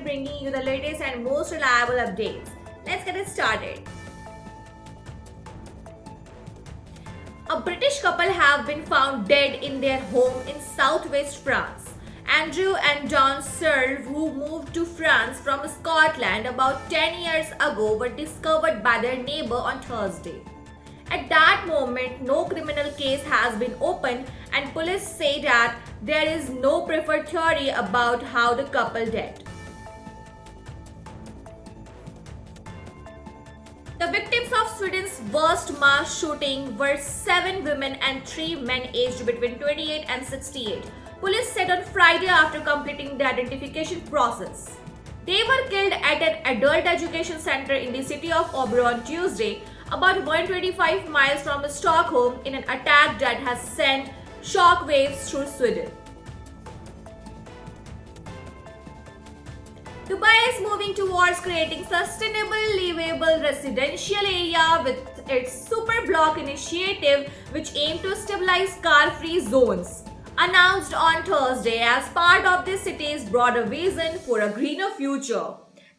bringing you the latest and most reliable updates. Let's get it started. A British couple have been found dead in their home in southwest France. Andrew and Dawn Searle, who moved to France from Scotland about 10 years ago, were discovered by their neighbor on Thursday. At that moment, no criminal case has been opened, and police say that there is no preferred theory about how the couple died. The victims of Sweden's worst mass shooting were 7 women and 3 men aged between 28 and 68. Police said on Friday after completing the identification process. They were killed at an adult education center in the city of Åbo on Tuesday, about 125 miles from Stockholm, in an attack that has sent shockwaves through Sweden. Dubai is moving towards creating sustainable, livable residential area with its Super Block initiative, which aims to stabilize car-free zones. Announced on Thursday as part of the city's broader vision for a greener future.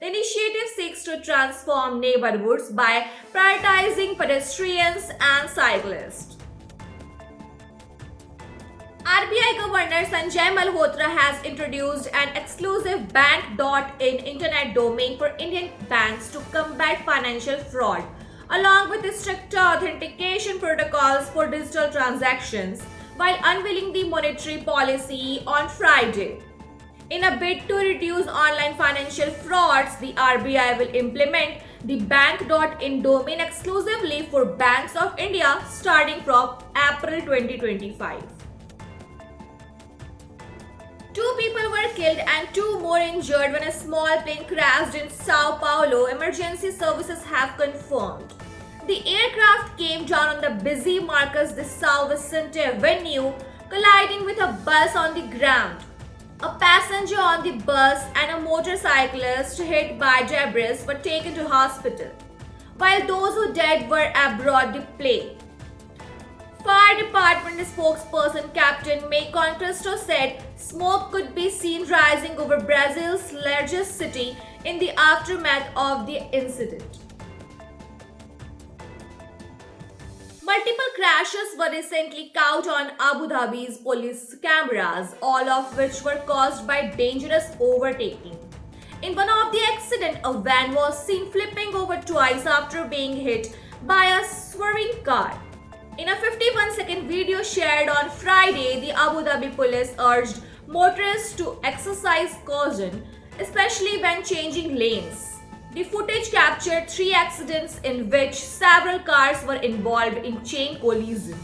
The initiative seeks to transform neighborhoods by prioritizing pedestrians and cyclists. RBI Governor Sanjay Malhotra has introduced an exclusive bank.in internet domain for Indian banks to combat financial fraud, along with stricter authentication protocols for digital transactions, while unveiling the monetary policy on Friday. In a bid to reduce online financial frauds, the RBI will implement the bank.in domain exclusively for Banks of India starting from April 2025. 2 people were killed and 2 more injured when a small plane crashed in Sao Paulo, emergency services have confirmed. The aircraft came down on the busy Marcos de São Vicente Avenue, colliding with a bus on the ground. A passenger on the bus and a motorcyclist hit by debris were taken to hospital, while those who died were aboard the plane. Fire Department spokesperson Captain May Conquesto said smoke could be seen rising over Brazil's largest city in the aftermath of the incident. Multiple crashes were recently caught on Abu Dhabi's police cameras, all of which were caused by dangerous overtaking. In one of the accidents, a van was seen flipping over twice after being hit by a swerving car. In a 51-second video shared on Friday, the Abu Dhabi police urged motorists to exercise caution, especially when changing lanes. The footage captured 3 accidents in which several cars were involved in chain collision.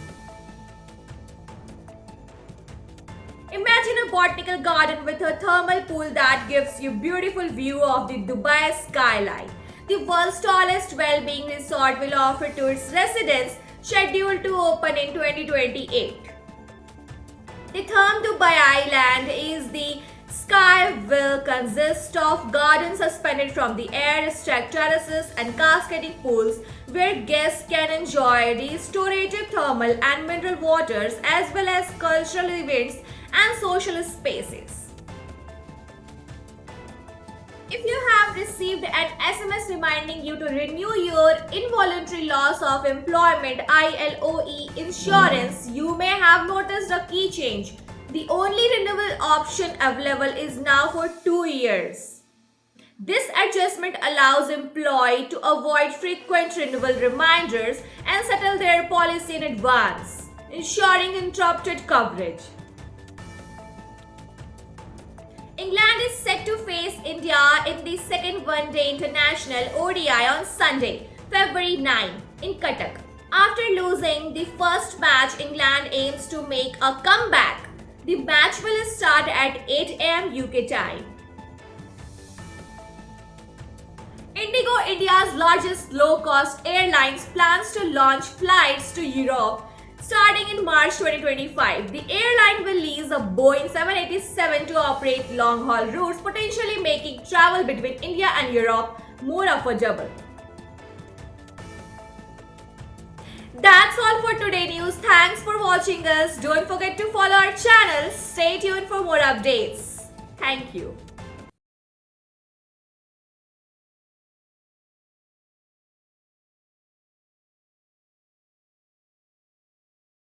Imagine a botanical garden with a thermal pool that gives you a beautiful view of the Dubai skyline. The world's tallest well-being resort will offer to its residents, scheduled to open in 2028. The Therm Dubai Island is the Sky will consist of gardens suspended from the air, stacked terraces and cascading pools where guests can enjoy restorative thermal and mineral waters, as well as cultural events and social spaces. If you have received an SMS reminding you to renew your involuntary loss of employment (ILOE) insurance, you may have noticed a key change. The only renewal option available is now for 2 years. This adjustment allows employees to avoid frequent renewal reminders and settle their policy in advance, ensuring uninterrupted coverage. England is set to face India in the second one-day international ODI on Sunday, February 9, in Cuttack. After losing the first match, England aims to make a comeback. The match will start at 8 am UK time. Indigo, India's largest low-cost airlines, plans to launch flights to Europe starting in March 2025. The airline will lease a Boeing 787 to operate long-haul routes, potentially making travel between India and Europe more affordable. That's all for today news. Thanks for watching us. Don't forget to follow our channel. Stay tuned for more updates. Thank you.